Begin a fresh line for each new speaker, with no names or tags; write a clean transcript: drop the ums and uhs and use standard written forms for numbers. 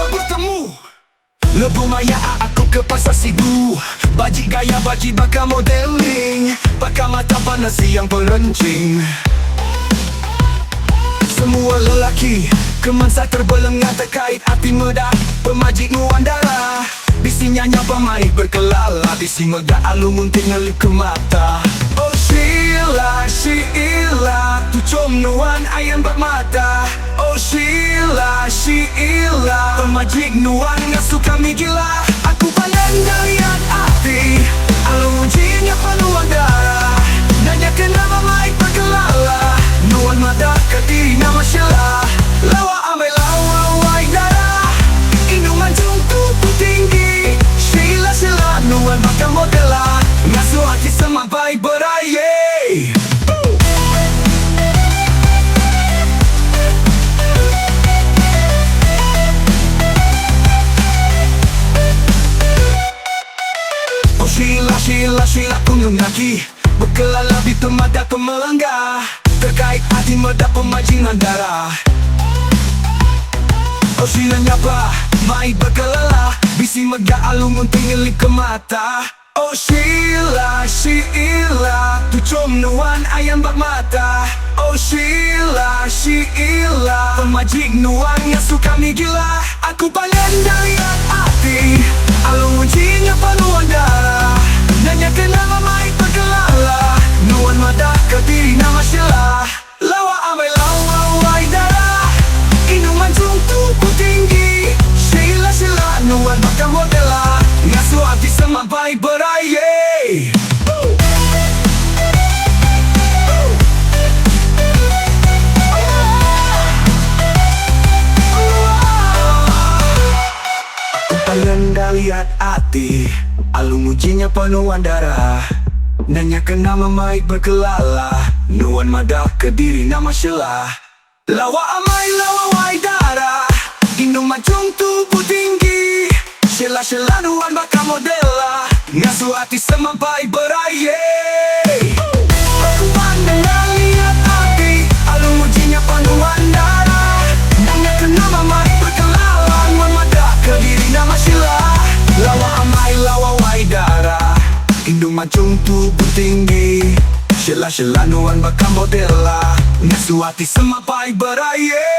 awak bertemu. Lebu maya aku ke pasar Sibu, baji gaya baji bakal modeling, pakai mata panas yang perencing. Semua lelaki kemansa terbelengat terkait api medak pemajik nuan darah. Bisinya nyapa mai berkelala, bisi mega alung unting ngelip ke mata. Oh Sheila, Sheila, tu com nuan ayam bak mata. Oh Sheila, Sheila, pemajik nuan ngasuh kami gila. Aku pandang lihat hati, alung ujinya penuh darah. Nanya kenapa mai berkelala, nuan mata ke diri nama Sheila. Lawa amai lawa wai darah, induman tubuh tinggi. Sheila, Sheila, nuan bakal modela, ngasuh hati sampai beraya. Oh Sheila, Sheila, Sheila kunjung lagi, berkelala di tempat pemelenggah, terkait hati medak pemajingan darah. Oh Sheila nyapa, mai berkelala, bisi mega alung unting ngelip ke mata. Oh Sheila, Sheila, tu com nuan ayam bak mata. Oh Sheila, Sheila, pemajik nuan ngasuh kami gila. Aku pengen lihat hati, alung ujinya penuh darah. Nanya kenapa mai berkelala, nuan mata ke diri nama Sheila. Lawa amai lawa wai darah, induman tubuh tinggi. Sheila, Sheila, nuan bakal modela, ngasuh hati sampai beraya. Kalian dah lihat hati, alung ujinya penuh darah. Nanya kenapa mai berkelala, nuan madah ke diri nama Sheila. Lawa amai lawa wai darah, induman tubuh tinggi. Sheila, Sheila, nuan bakal modela, ngasuh hati sampai beraya. Aku pandang dan lihat hati, alung ujinya penuh darah. Nanya kenapa mai berkelala, nuan madah ke diri nama Sheila. Lawa amai lawa wai darah, induman tubuh tinggi. Sheila, Sheila, nuan bakal modela, ngasuh hati sampai beraya.